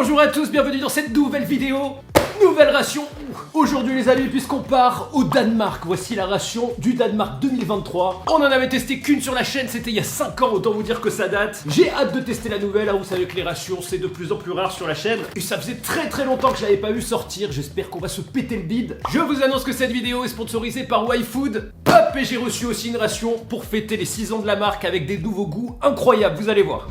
Bonjour à tous, bienvenue dans cette nouvelle vidéo. Nouvelle ration. Aujourd'hui les amis, puisqu'on part au Danemark, voici la ration du Danemark 2023. On en avait testé qu'une sur la chaîne, c'était il y a 5 ans, autant vous dire que ça date. J'ai hâte de tester la nouvelle, hein, vous savez que les rations c'est de plus en plus rare sur la chaîne. Et ça faisait très longtemps que je l'avais pas vu sortir, j'espère qu'on va se péter le bide. Je vous annonce que cette vidéo est sponsorisée par YFood. Hop, et j'ai reçu aussi une ration pour fêter les 6 ans de la marque avec des nouveaux goûts incroyables, vous allez voir.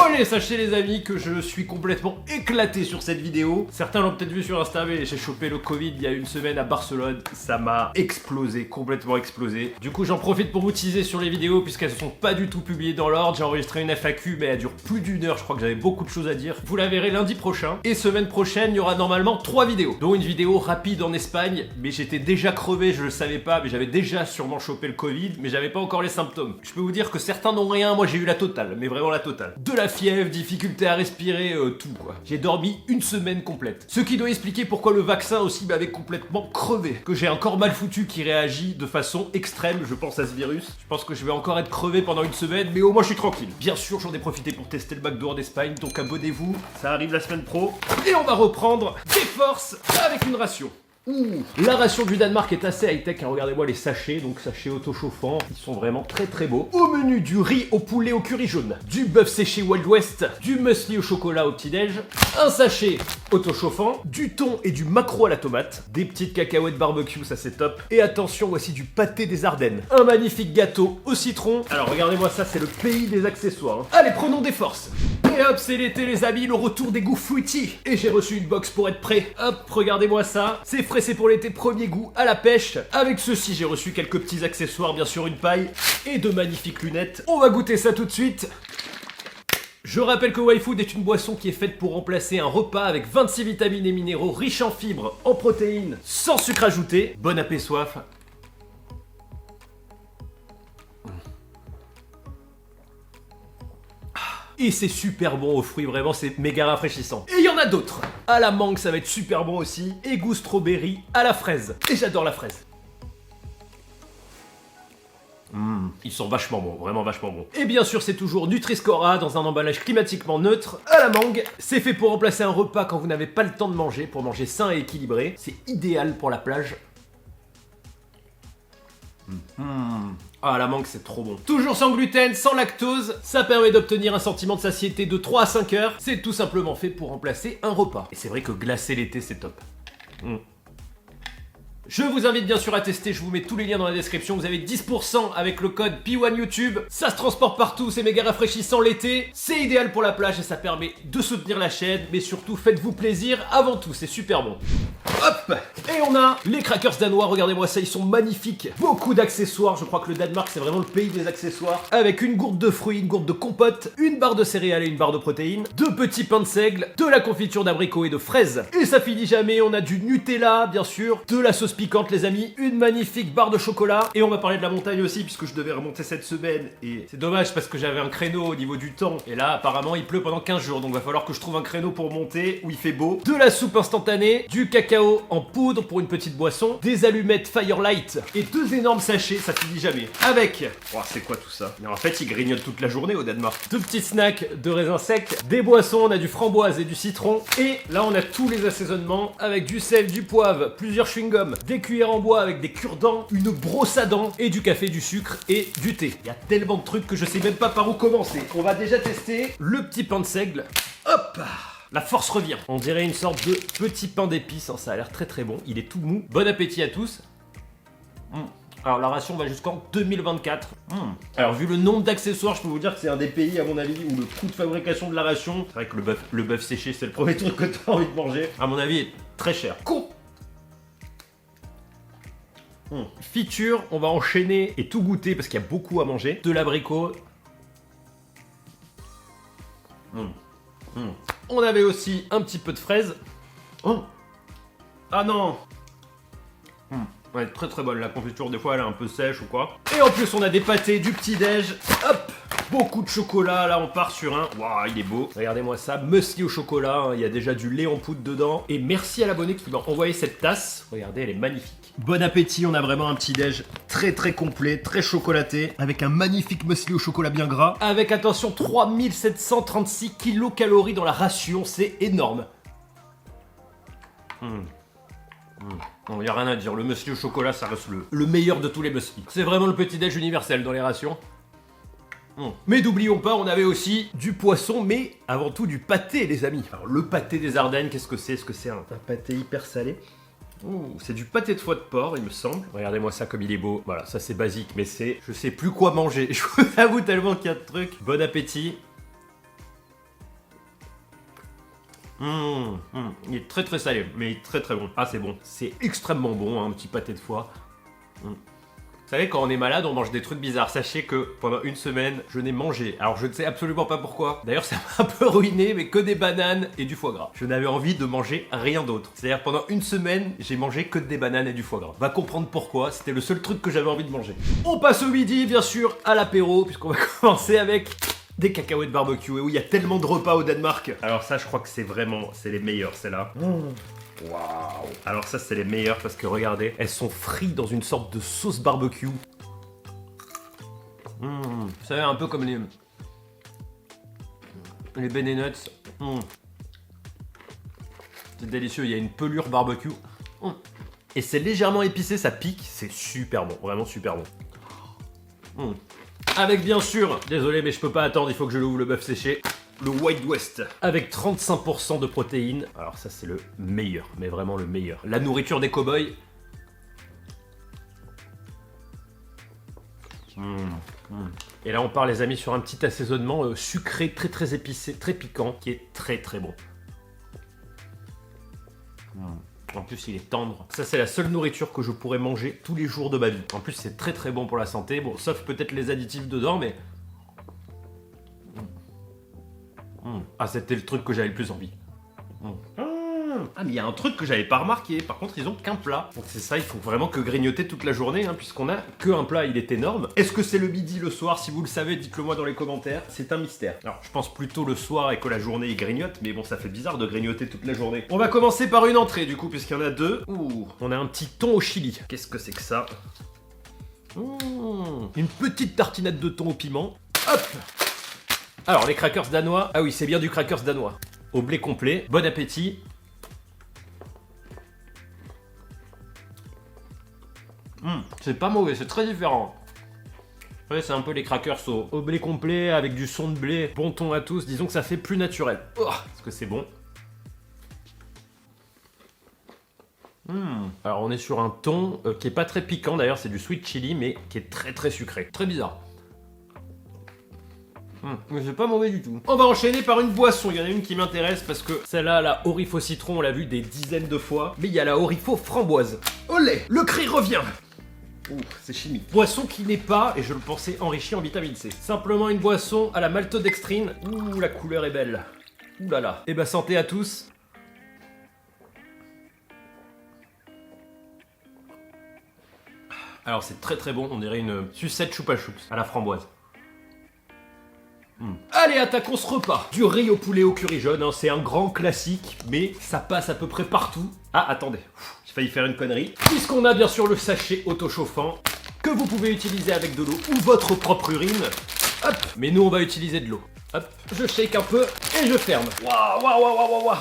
Allez, sachez les amis que je suis complètement éclaté sur cette vidéo. Certains l'ont peut-être vu sur Insta, mais j'ai chopé le Covid il y a une semaine à Barcelone. Ça m'a explosé, complètement explosé. Du coup, j'en profite pour vous teaser sur les vidéos puisqu'elles ne sont pas du tout publiées dans l'ordre. J'ai enregistré une FAQ, mais elle dure plus d'une heure. Je crois que j'avais beaucoup de choses à dire. Vous la verrez lundi prochain. Et semaine prochaine, il y aura normalement 3 vidéos, dont une vidéo rapide en Espagne. Mais j'étais déjà crevé, je le savais pas, mais j'avais déjà sûrement chopé le Covid, mais j'avais pas encore les symptômes. Je peux vous dire que certains n'ont rien, moi j'ai eu la totale, mais vraiment la totale. De la fièvre, difficulté à respirer, tout quoi. J'ai dormi une semaine complète. Ce qui doit expliquer pourquoi le vaccin aussi m'avait complètement crevé. Que j'ai un corps mal foutu qui réagit de façon extrême, je pense à ce virus. Je pense que je vais encore être crevé pendant une semaine, mais au moins je suis tranquille. Bien sûr, j'en ai profité pour tester le McDo d'Espagne, donc abonnez-vous, ça arrive la semaine pro. Et on va reprendre des forces avec une ration. La ration du Danemark est assez high-tech, hein. Regardez-moi les sachets, donc sachets auto-chauffants, ils sont vraiment très beaux. Au menu, du riz au poulet au curry jaune, du bœuf séché Wild West, du muesli au chocolat au petit-déj, un sachet auto-chauffant, du thon et du maquereau à la tomate, des petites cacahuètes barbecue, ça c'est top, et attention, voici du pâté des Ardennes, un magnifique gâteau au citron. Alors regardez-moi ça, c'est le pays des accessoires, hein. Allez, prenons des forces. Et hop, c'est l'été les amis, le retour des goûts fruity. Et j'ai reçu une box pour être prêt. Hop, regardez-moi ça. C'est frais, c'est pour l'été, premier goût à la pêche. Avec ceci, j'ai reçu quelques petits accessoires, bien sûr une paille et de magnifiques lunettes. On va goûter ça tout de suite. Je rappelle que YFood est une boisson qui est faite pour remplacer un repas avec 26 vitamines et minéraux riches en fibres, en protéines, sans sucre ajouté. Bon appétit soif. Et c'est super bon aux fruits, vraiment c'est méga rafraîchissant. Et il y en a d'autres. À la mangue ça va être super bon aussi. Et goût strawberry à la fraise. Et j'adore la fraise. Ils sont vachement bons, vraiment vachement bons. Et bien sûr c'est toujours Nutri-Score dans un emballage climatiquement neutre. À la mangue, c'est fait pour remplacer un repas quand vous n'avez pas le temps de manger, pour manger sain et équilibré. C'est idéal pour la plage. Ah, la mangue, c'est trop bon. Toujours sans gluten, sans lactose, ça permet d'obtenir un sentiment de satiété de 3 à 5 heures. C'est tout simplement fait pour remplacer un repas. Et c'est vrai que glacer l'été, c'est top. Je vous invite bien sûr à tester, je vous mets tous les liens dans la description. Vous avez 10% avec le code P1YouTube. Ça se transporte partout, c'est méga rafraîchissant l'été. C'est idéal pour la plage et ça permet de soutenir la chaîne. Mais surtout, faites-vous plaisir avant tout, c'est super bon. Hop! Et on a les crackers danois, regardez-moi ça, ils sont magnifiques. Beaucoup d'accessoires, je crois que le Danemark c'est vraiment le pays des accessoires. Avec une gourde de fruits, une gourde de compote, une barre de céréales et une barre de protéines, 2 petits pains de seigle, de la confiture d'abricot et de fraises. Et ça finit jamais, on a du Nutella bien sûr, de la sauce piquante les amis, une magnifique barre de chocolat. Et on va parler de la montagne aussi puisque je devais remonter cette semaine. Et c'est dommage parce que j'avais un créneau au niveau du temps. Et là apparemment il pleut pendant 15 jours, donc va falloir que je trouve un créneau pour monter où il fait beau. De la soupe instantanée, du cacao en poudre pour une petite boisson, des allumettes Firelight et 2 énormes sachets, ça finit jamais. Avec, oh, c'est quoi tout ça? Mais en fait, ils grignotent toute la journée au Danemark. 2 petits snacks de raisins secs, des boissons, on a du framboise et du citron. Et là, on a tous les assaisonnements avec du sel, du poivre, plusieurs chewing-gums, des cuillères en bois avec des cure-dents, une brosse à dents et du café, du sucre et du thé. Il y a tellement de trucs que je sais même pas par où commencer. On va déjà tester le petit pain de seigle. Hop! La force revient. On dirait une sorte de petit pain d'épices, hein. Ça a l'air très bon. Il est tout mou. Bon appétit à tous. Alors la ration va jusqu'en 2024. Alors vu le nombre d'accessoires, je peux vous dire que c'est un des pays à mon avis où le coût de fabrication de la ration, c'est vrai que le bœuf séché c'est le premier truc que tu as envie de manger, à mon avis est très cher. Feature, on va enchaîner et tout goûter parce qu'il y a beaucoup à manger. De l'abricot. On avait aussi un petit peu de fraises. Ah non! Ouais, très bonne. La confiture, des fois, elle est un peu sèche ou quoi. Et en plus, on a des pâtés du petit-déj. Hop! beaucoup de chocolat. Là, on part sur un... Waouh, il est beau. Regardez-moi ça, muesli au chocolat. Hein. Il y a déjà du lait en poudre dedans. Et merci à l'abonné qui m'a envoyé cette tasse. Regardez, elle est magnifique. Bon appétit, on a vraiment un petit déj très très complet, très chocolaté, avec un magnifique muesli au chocolat bien gras, avec attention 3736 kilocalories dans la ration, c'est énorme. Il n'y a rien à dire, le muesli au chocolat ça reste le meilleur de tous les mueslis. C'est vraiment le petit déj universel dans les rations. Mais n'oublions pas, on avait aussi du poisson, mais avant tout du pâté les amis. Alors le pâté des Ardennes, qu'est-ce que c'est? Est-ce que c'est un pâté hyper salé? C'est du pâté de foie de porc, il me semble. Regardez-moi ça comme il est beau. Voilà, ça c'est basique, mais c'est... Je sais plus quoi manger. Je vous avoue tellement qu'il y a de trucs. Bon appétit. Il est très très salé, mais il est très très bon. Ah, c'est bon. C'est extrêmement bon, hein, un petit pâté de foie. Vous savez, quand on est malade, on mange des trucs bizarres. Sachez que pendant une semaine, je n'ai mangé. Alors, je ne sais absolument pas pourquoi. D'ailleurs, ça m'a un peu ruiné, mais que des bananes et du foie gras. Je n'avais envie de manger rien d'autre. C'est-à-dire, pendant une semaine, j'ai mangé que des bananes et du foie gras. Va comprendre pourquoi. C'était le seul truc que j'avais envie de manger. On passe au midi, bien sûr, à l'apéro, puisqu'on va commencer avec des cacahuètes barbecue. Et oui, il y a tellement de repas au Danemark. Alors ça, je crois que c'est les meilleurs, celles-là. Waouh! Alors ça c'est les meilleures parce que regardez, elles sont frites dans une sorte de sauce barbecue. Vous savez, un peu comme les Ben Nuts. C'est délicieux, il y a une pelure barbecue. Et c'est légèrement épicé, ça pique, c'est super bon, vraiment super bon. Avec bien sûr, désolé mais je peux pas attendre, il faut que je l'ouvre le bœuf séché. Le Wild West, avec 35% de protéines. Alors ça c'est le meilleur, mais vraiment le meilleur. La nourriture des cow-boys. Et là on part les amis sur un petit assaisonnement sucré, très très épicé, très piquant, qui est très très bon. En plus il est tendre. Ça c'est la seule nourriture que je pourrais manger tous les jours de ma vie. En plus c'est très très bon pour la santé, bon sauf peut-être les additifs dedans mais... Ah, c'était le truc que j'avais le plus envie. Ah, mais il y a un truc que j'avais pas remarqué. Par contre, ils ont qu'un plat. Donc c'est ça, il faut vraiment que grignoter toute la journée, hein, puisqu'on a qu'un plat, il est énorme. Est-ce que c'est le midi, le soir? Si vous le savez, dites-le moi dans les commentaires. C'est un mystère. Alors, je pense plutôt le soir et que la journée, ils grignotent. Mais bon, ça fait bizarre de grignoter toute la journée. On va commencer par une entrée, du coup, puisqu'il y en a deux. On a un petit thon au chili. Qu'est-ce que c'est que ça? Une petite tartinade de thon au piment. Hop! Alors, les crackers danois. Ah oui, c'est bien du crackers danois. Au blé complet. Bon appétit. C'est pas mauvais, c'est très différent. Ouais, c'est un peu les crackers au blé complet avec du son de blé. Bon thon à tous. Disons que ça fait plus naturel. Parce que c'est bon. Alors, on est sur un thon qui est pas très piquant. D'ailleurs, c'est du sweet chili, mais qui est très très sucré. Très bizarre. Mais c'est pas mauvais du tout. On va enchaîner par une boisson. Il y en a une qui m'intéresse parce que celle-là, la Orifo citron, on l'a vu des dizaines de fois. Mais il y a la Orifo framboise. Olé, le cri revient. C'est chimique. Boisson qui n'est pas, et je le pensais, enrichie en vitamine C. Simplement une boisson à la maltodextrine. La couleur est belle. Ouh là là. Eh ben santé à tous. Alors c'est très très bon, on dirait une sucette choupa choups à la framboise. Allez, attaquons ce repas. Du riz au poulet au curry jaune, hein, c'est un grand classique, mais ça passe à peu près partout. Ah, attendez, j'ai failli faire une connerie. Puisqu'on a bien sûr le sachet auto-chauffant, que vous pouvez utiliser avec de l'eau ou votre propre urine. Hop, mais nous on va utiliser de l'eau. Hop, je shake un peu et je ferme. Waouh, waouh, waouh, waouh, waouh.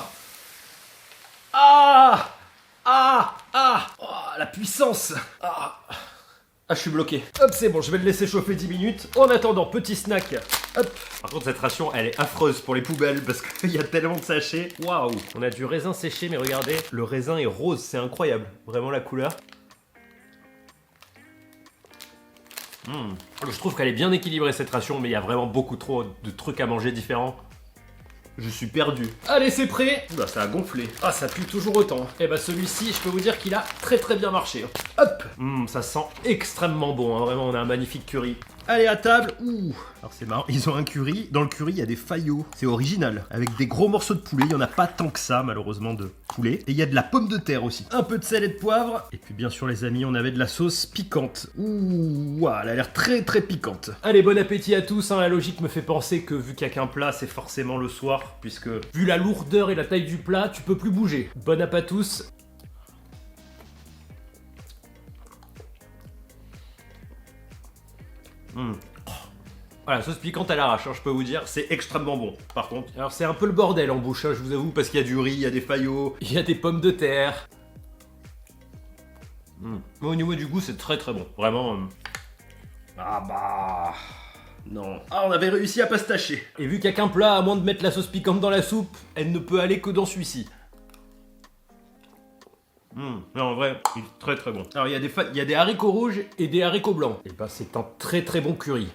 La puissance. Ah, je suis bloqué. Hop, c'est bon, je vais le laisser chauffer 10 minutes. En attendant, petit snack. Hop. Par contre, cette ration, elle est affreuse pour les poubelles parce qu'il y a tellement de sachets. Waouh. On a du raisin séché, mais regardez, le raisin est rose, c'est incroyable. Vraiment la couleur. Je trouve qu'elle est bien équilibrée cette ration, mais il y a vraiment beaucoup trop de trucs à manger différents. Je suis perdu. Allez, c'est prêt. Oula, ça a gonflé. Ah, ça pue toujours autant. Et bah celui-ci, je peux vous dire qu'il a très très bien marché. Hop. Ça sent extrêmement bon, hein. Vraiment, on a un magnifique curry. Allez à table. Ouh. Alors c'est marrant, ils ont un curry. Dans le curry, il y a des faillots. C'est original. Avec des gros morceaux de poulet. Il n'y en a pas tant que ça, malheureusement, de poulet. Et il y a de la pomme de terre aussi. Un peu de sel et de poivre. Et puis bien sûr, les amis, on avait de la sauce piquante. Ouh, ouah, elle a l'air très très piquante. Allez, bon appétit à tous, hein. La logique me fait penser que vu qu'il n'y a qu'un plat, c'est forcément le soir, puisque vu la lourdeur et la taille du plat, tu peux plus bouger. Bon appétit à tous. Voilà, sauce piquante à l'arrache, hein, je peux vous dire, c'est extrêmement bon, par contre. Alors c'est un peu le bordel en bouche, hein, je vous avoue, parce qu'il y a du riz, il y a des faillots, il y a des pommes de terre. Mais au niveau du goût, c'est très très bon, vraiment. Ah bah... Non. Ah, on avait réussi à pas se tâcher. Et vu qu'il n'y a qu'un plat, à moins de mettre la sauce piquante dans la soupe, elle ne peut aller que dans celui-ci. Non, en vrai, il est très très bon. Alors il y a des haricots rouges et des haricots blancs. Et bah c'est un très très bon curry.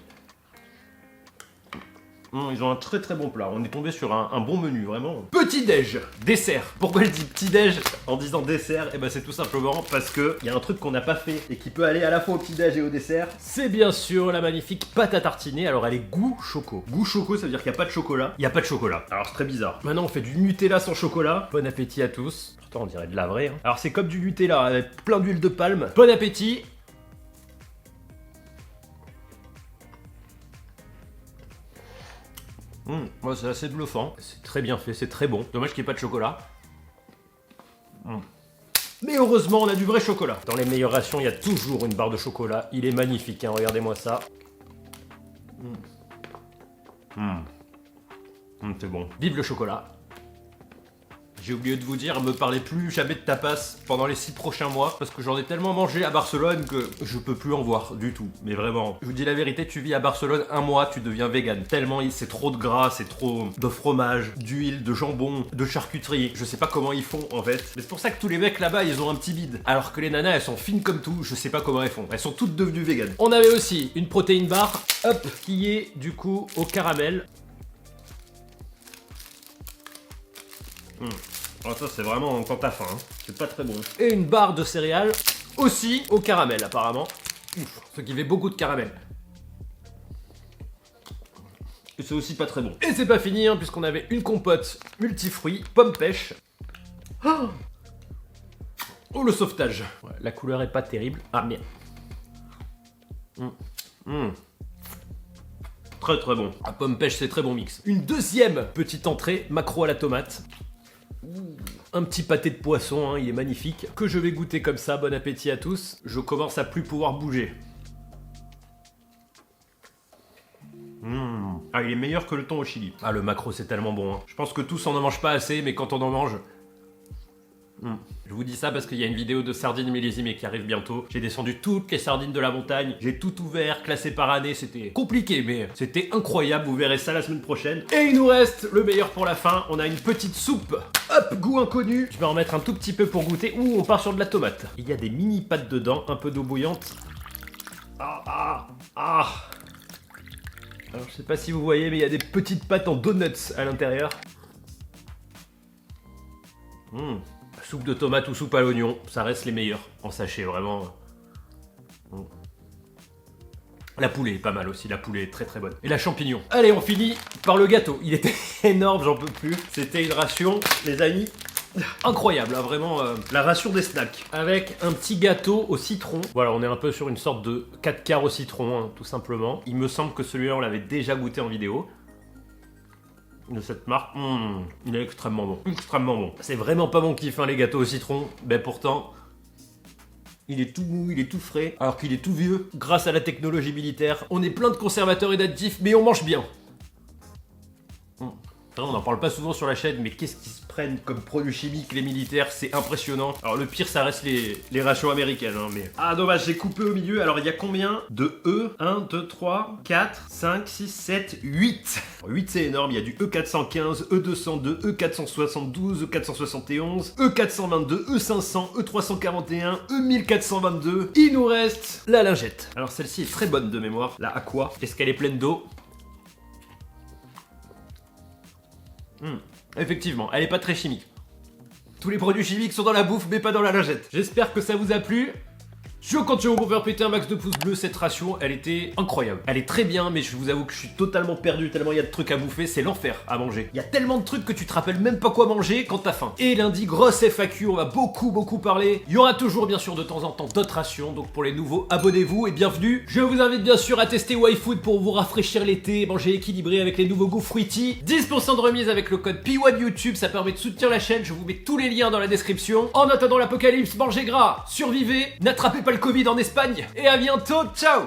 Ils ont un très très bon plat. On est tombé sur un bon menu, vraiment. Petit déj, dessert. Pourquoi je dis petit déj en disant dessert? Et ben c'est tout simplement parce que il y a un truc qu'on n'a pas fait et qui peut aller à la fois au petit déj et au dessert. C'est bien sûr la magnifique pâte à tartiner. Alors elle est goût choco. Goût choco, ça veut dire qu'il n'y a pas de chocolat. Il n'y a pas de chocolat. Alors c'est très bizarre. Maintenant on fait du Nutella sans chocolat. Bon appétit à tous. Pourtant on dirait de la vraie. Hein. Alors c'est comme du Nutella avec plein d'huile de palme. Bon appétit. Moi c'est assez bluffant, c'est très bien fait, c'est très bon. Dommage qu'il n'y ait pas de chocolat. Mais heureusement on a du vrai chocolat. Dans les meilleures rations il y a toujours une barre de chocolat. Il est magnifique, hein, regardez-moi ça. C'est bon. Vive le chocolat. J'ai oublié de vous dire, me parlez plus jamais de tapas pendant les 6 prochains mois, parce que j'en ai tellement mangé à Barcelone que je peux plus en voir du tout. Mais vraiment, je vous dis la vérité, tu vis à Barcelone un mois, tu deviens vegan. Tellement c'est trop de gras, c'est trop de fromage, d'huile, de jambon, de charcuterie. Je sais pas comment ils font en fait. Mais c'est pour ça que tous les mecs là-bas, ils ont un petit bide. Alors que les nanas, elles sont fines comme tout, je sais pas comment elles font. Elles sont toutes devenues vegan. On avait aussi une protéine bar, hop, qui est du coup au caramel. Alors ça c'est vraiment quand t'as faim, hein. C'est pas très bon. Et une barre de céréales, aussi au caramel apparemment. Ouf, ce qui fait beaucoup de caramel. Et c'est aussi pas très bon. Et c'est pas fini, hein, puisqu'on avait une compote multifruits, pomme pêche. Oh le sauvetage. Ouais, la couleur est pas terrible. Ah merde. Très très bon. Ah, pomme pêche c'est très bon mix. Une deuxième petite entrée, maquereau à la tomate. Un petit pâté de poisson, hein, il est magnifique, que je vais goûter comme ça, bon appétit à tous. Je commence à plus pouvoir bouger. Ah, il est meilleur que le thon au chili. Ah, le maquereau c'est tellement bon. Hein. Je pense que tous on en mange pas assez, mais quand on en mange... Je vous dis ça parce qu'il y a une vidéo de sardines millésimées qui arrive bientôt. J'ai descendu toutes les sardines de la montagne, j'ai tout ouvert, classé par année, c'était compliqué mais c'était incroyable, vous verrez ça la semaine prochaine. Et il nous reste le meilleur pour la fin, on a une petite soupe. Hop, goût inconnu. Je vais en mettre un tout petit peu pour goûter. Ouh, on part sur de la tomate. Il y a des mini pâtes dedans, un peu d'eau bouillante. Alors je sais pas si vous voyez mais il y a des petites pâtes en donuts à l'intérieur. Soupe de tomate ou soupe à l'oignon, ça reste les meilleurs en sachet, vraiment. La poulet est pas mal aussi, la poulet est très très bonne. Et la champignon. Allez, on finit par le gâteau. Il était énorme, j'en peux plus. C'était une ration, les amis, incroyable, hein, vraiment. La ration des snacks. Avec un petit gâteau au citron. Voilà, on est un peu sur une sorte de 4 quarts au citron, hein, tout simplement. Il me semble que celui-là, on l'avait déjà goûté en vidéo. De cette marque, il est extrêmement bon. Extrêmement bon. C'est vraiment pas mon kiff, hein, les gâteaux au citron. Mais pourtant, il est tout mou, il est tout frais, alors qu'il est tout vieux. Grâce à la technologie militaire, on est plein de conservateurs et d'additifs, mais on mange bien. On n'en parle pas souvent sur la chaîne, mais qu'est-ce qu'ils se prennent comme produits chimiques les militaires, c'est impressionnant. Alors le pire, ça reste les rations américaines, hein, mais... Ah dommage, j'ai coupé au milieu, alors il y a combien de E? 1, 2, 3, 4, 5, 6, 7, 8. 8 c'est énorme, il y a du E415, E202, E472, E471, E422, E500, E341, E1422. Il nous reste la lingette. Alors celle-ci est très bonne de mémoire, la Aqua. Est-ce qu'elle est pleine d'eau? Effectivement, elle est pas très chimique. Tous les produits chimiques sont dans la bouffe, mais pas dans la lingette. J'espère que ça vous a plu. Je compte sur vous pour faire péter un max de pouces bleus. Cette ration, elle était incroyable. Elle est très bien, mais je vous avoue que je suis totalement perdu tellement il y a de trucs à bouffer. C'est l'enfer à manger. Il y a tellement de trucs que tu te rappelles même pas quoi manger quand t'as faim. Et lundi, grosse FAQ, on va beaucoup parler. Il y aura toujours bien sûr de temps en temps d'autres rations. Donc pour les nouveaux, abonnez-vous et bienvenue. Je vous invite bien sûr à tester YFood pour vous rafraîchir l'été, manger équilibré avec les nouveaux goûts fruity. 10% de remise avec le code PIWAD YouTube, ça permet de soutenir la chaîne. Je vous mets tous les liens dans la description. En attendant l'apocalypse, mangez gras, survivez, n'attrapez pas le Covid en Espagne et à bientôt, ciao.